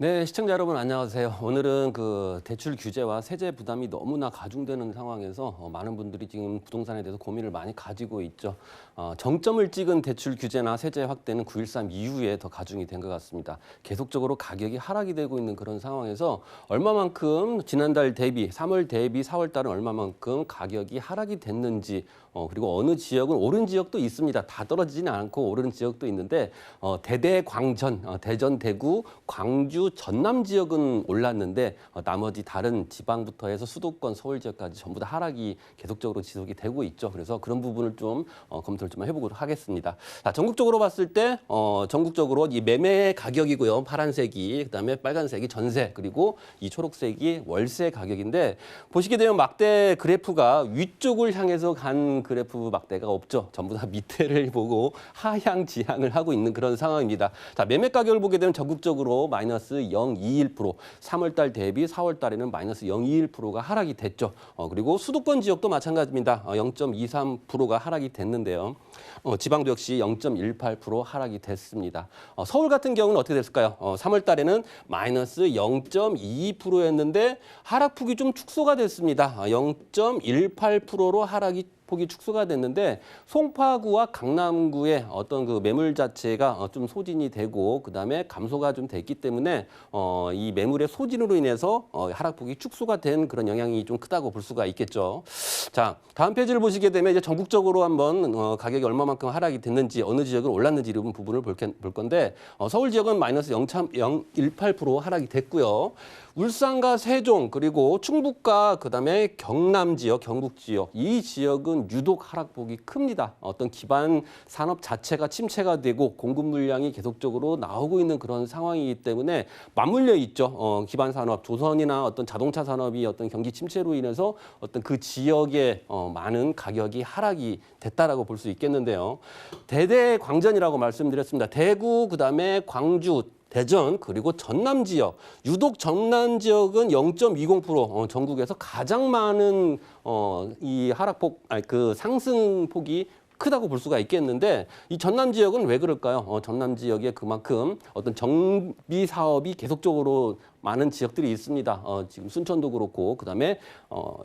네, 시청자 여러분 안녕하세요. 오늘은 그 대출 규제와 세제 부담이 너무나 가중되는 상황에서 많은 분들이 지금 부동산에 대해서 고민을 많이 가지고 있죠. 정점을 찍은 대출 규제나 세제 확대는 9.13 이후에 더 가중이 된 것 같습니다. 계속적으로 가격이 하락이 되고 있는 그런 상황에서 얼마만큼 지난달 대비, 3월 대비 4월 달은 얼마만큼 가격이 하락이 됐는지 그리고 어느 지역은 오른 지역도 있습니다. 다 떨어지지는 않고 오르는 지역도 있는데 대대광전, 대전, 대구, 광주, 전남 지역은 올랐는데 나머지 다른 지방부터 해서 수도권, 서울 지역까지 전부 다 하락이 계속적으로 지속이 되고 있죠. 그래서 그런 부분을 좀 검토를 좀 해보도록 하겠습니다. 자, 전국적으로 봤을 때 전국적으로 이 매매 가격이고요. 파란색이, 그다음에 빨간색이 전세, 그리고 이 초록색이 월세 가격인데 보시게 되면 막대 그래프가 위쪽을 향해서 간 그래프 막대가 없죠. 전부 다 밑에를 보고 하향 지향을 하고 있는 그런 상황입니다. 자, 매매 가격을 보게 되면 전국적으로 마이너스 0.21%, 3월 달 대비 4월 달에는 마이너스 0.21%가 하락이 됐죠. 그리고 수도권 지역도 마찬가지입니다. 0.23%가 하락이 됐는데요. 지방도 역시 0.18% 하락이 됐습니다. 서울 같은 경우는 어떻게 됐을까요? 3월 달에는 마이너스 0.22%였는데 하락폭이 좀 축소가 됐습니다. 0.18%로 하락이 폭이 축소가 됐는데 송파구와 강남구의 어떤 그 매물 자체가 좀 소진이 되고 그다음에 감소가 좀 됐기 때문에 이 매물의 소진으로 인해서 하락폭이 축소가 된 그런 영향이 좀 크다고 볼 수가 있겠죠. 자, 다음 페이지를 보시게 되면 이제 전국적으로 한번 가격이 얼마만큼 하락이 됐는지 어느 지역은 올랐는지 이런 부분을 볼 건데 서울 지역은 마이너스 0.018% 하락이 됐고요. 울산과 세종 그리고 충북과 그다음에 경남 지역, 경북 지역 이 지역은 유독 하락폭이 큽니다. 어떤 기반 산업 자체가 침체가 되고 공급 물량이 계속적으로 나오고 있는 그런 상황이기 때문에 맞물려 있죠. 기반 산업, 조선이나 어떤 자동차 산업이 어떤 경기 침체로 인해서 어떤 그 지역의 많은 가격이 하락이 됐다라고 볼 수 있겠는데요. 대대광전이라고 말씀드렸습니다. 대구 그다음에 광주 대전 그리고 전남 지역, 유독 전남 지역은 0.20% 전국에서 가장 많은 이 하락폭, 아니 그 상승폭이 크다고 볼 수가 있겠는데 이 전남 지역은 왜 그럴까요? 전남 지역에 그만큼 어떤 정비 사업이 계속적으로 많은 지역들이 있습니다. 지금 순천도 그렇고 그다음에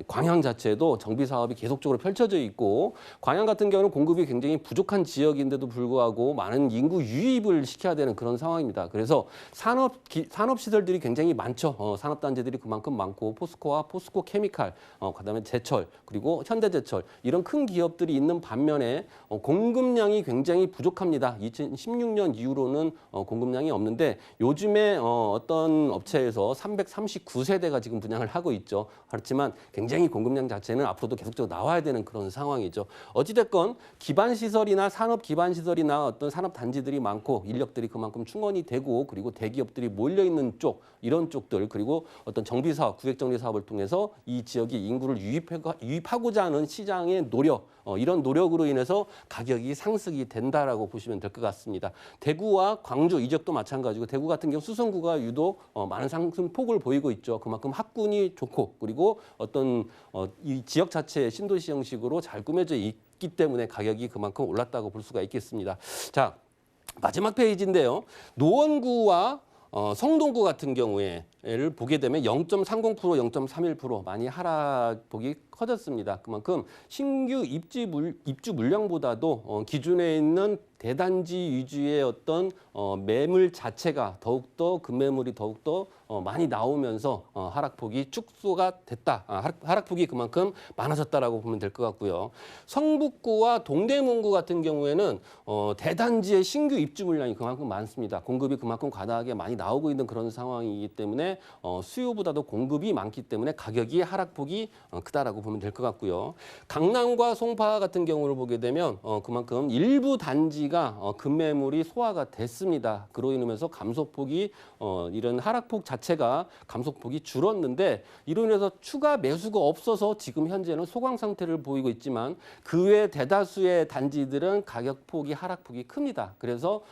광양 자체도 정비 사업이 계속적으로 펼쳐져 있고 광양 같은 경우는 공급이 굉장히 부족한 지역인데도 불구하고 많은 인구 유입을 시켜야 되는 그런 상황입니다. 그래서 산업 시설들이 굉장히 많죠. 산업 단지들이 그만큼 많고 포스코와 포스코 케미칼, 그다음에 제철 그리고 현대제철 이런 큰 기업들이 있는 반면에 공급량이 굉장히 부족합니다. 2016년 이후로는 공급량이 없는데 요즘에 어떤 업체에서 339세대가 지금 분양을 하고 있죠. 그렇지만 굉장히 공급량 자체는 앞으로도 계속적으로 나와야 되는 그런 상황이죠. 어찌됐건 기반시설이나 산업 기반시설이나 어떤 산업 단지들이 많고 인력들이 그만큼 충원이 되고 그리고 대기업들이 몰려있는 쪽 이런 쪽들 그리고 어떤 정비사업, 구획정리 사업을 통해서 이 지역이 인구를 유입하고자 하는 시장의 노력 이런 노력으로 인해서 가격이 상승이 된다라고 보시면 될 것 같습니다. 대구와 광주 이 지역도 마찬가지고 대구 같은 경우 수성구가 유독 많은 상승폭을 보이고 있죠. 그만큼 학군이 좋고 그리고 어떤 이 지역 자체의 신도시 형식으로 잘 꾸며져 있기 때문에 가격이 그만큼 올랐다고 볼 수가 있겠습니다. 자, 마지막 페이지인데요. 노원구와 성동구 같은 경우에를 보게 되면 0.30%, 0.31% 많이 하락폭이 커졌습니다. 그만큼 신규 입주 물량보다도 기존에 있는 대단지 위주의 어떤 매물 자체가 더욱더 급매물이 더욱더 많이 나오면서 하락폭이 축소가 됐다. 하락폭이 그만큼 많아졌다라고 보면 될 것 같고요. 성북구와 동대문구 같은 경우에는 대단지의 신규 입주 물량이 그만큼 많습니다. 공급이 그만큼 과다하게 많이 나오고 있는 그런 상황이기 때문에 수요보다도 공급이 많기 때문에 가격이 하락폭이 크다라고 보면 될 것 같고요. 강남과 송파 같은 경우를 보게 되면 그만큼 일부 단지가 급매물이 소화가 됐습니다. 그로 인하면서 감소폭이 이런 하락폭 자체가 감소폭이 줄었는데 이로 인해서 추가 매수가 없어서 지금 현재는 소강 상태를 보이고 있지만 그 외 대다수의 단지들은 가격폭이 하락폭이 큽니다. 그래서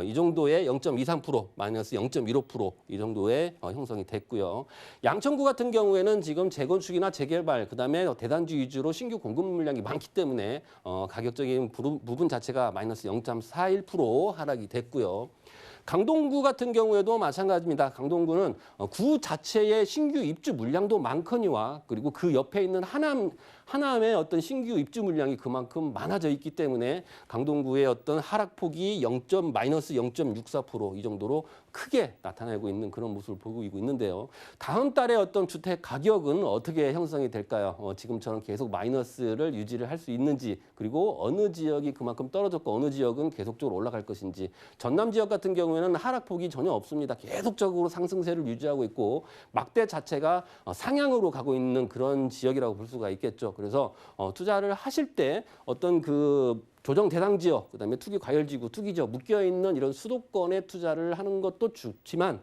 이 정도의 0.23% 마이너스 0.15%이 정도의 형성이 됐고요. 양천구 같은 경우에는 지금 재건축이나 재개발 그다음에 대단지 위주로 신규 공급 물량이 많기 때문에 가격적인 부분 자체가 마이너스 0.41% 하락이 됐고요. 강동구 같은 경우에도 마찬가지입니다. 강동구는 구 자체의 신규 입주 물량도 많거니와 그리고 그 옆에 있는 하남의 어떤 신규 입주 물량이 그만큼 많아져 있기 때문에 강동구의 어떤 하락폭이 마이너스 0.64%이 정도로 크게 나타나고 있는 그런 모습을 보이고 있는데요. 다음 달에 어떤 주택 가격은 어떻게 형성이 될까요? 지금처럼 계속 마이너스를 유지를 할 수 있는지, 그리고 어느 지역이 그만큼 떨어졌고 어느 지역은 계속적으로 올라갈 것인지. 전남 지역 같은 경우에는 하락폭이 전혀 없습니다. 계속적으로 상승세를 유지하고 있고 막대 자체가 상향으로 가고 있는 그런 지역이라고 볼 수가 있겠죠. 그래서 투자를 하실 때 어떤 그 조정 대상 지역, 그다음에 투기 과열 지구, 투기 지역 묶여 있는 이런 수도권에 투자를 하는 것도 좋지만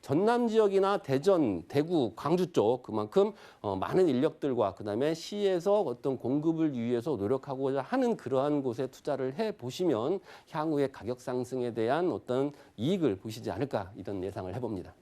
전남 지역이나 대전, 대구, 광주 쪽 그만큼 많은 인력들과 그다음에 시에서 어떤 공급을 위해서 노력하고자 하는 그러한 곳에 투자를 해 보시면 향후의 가격 상승에 대한 어떤 이익을 보시지 않을까 이런 예상을 해봅니다.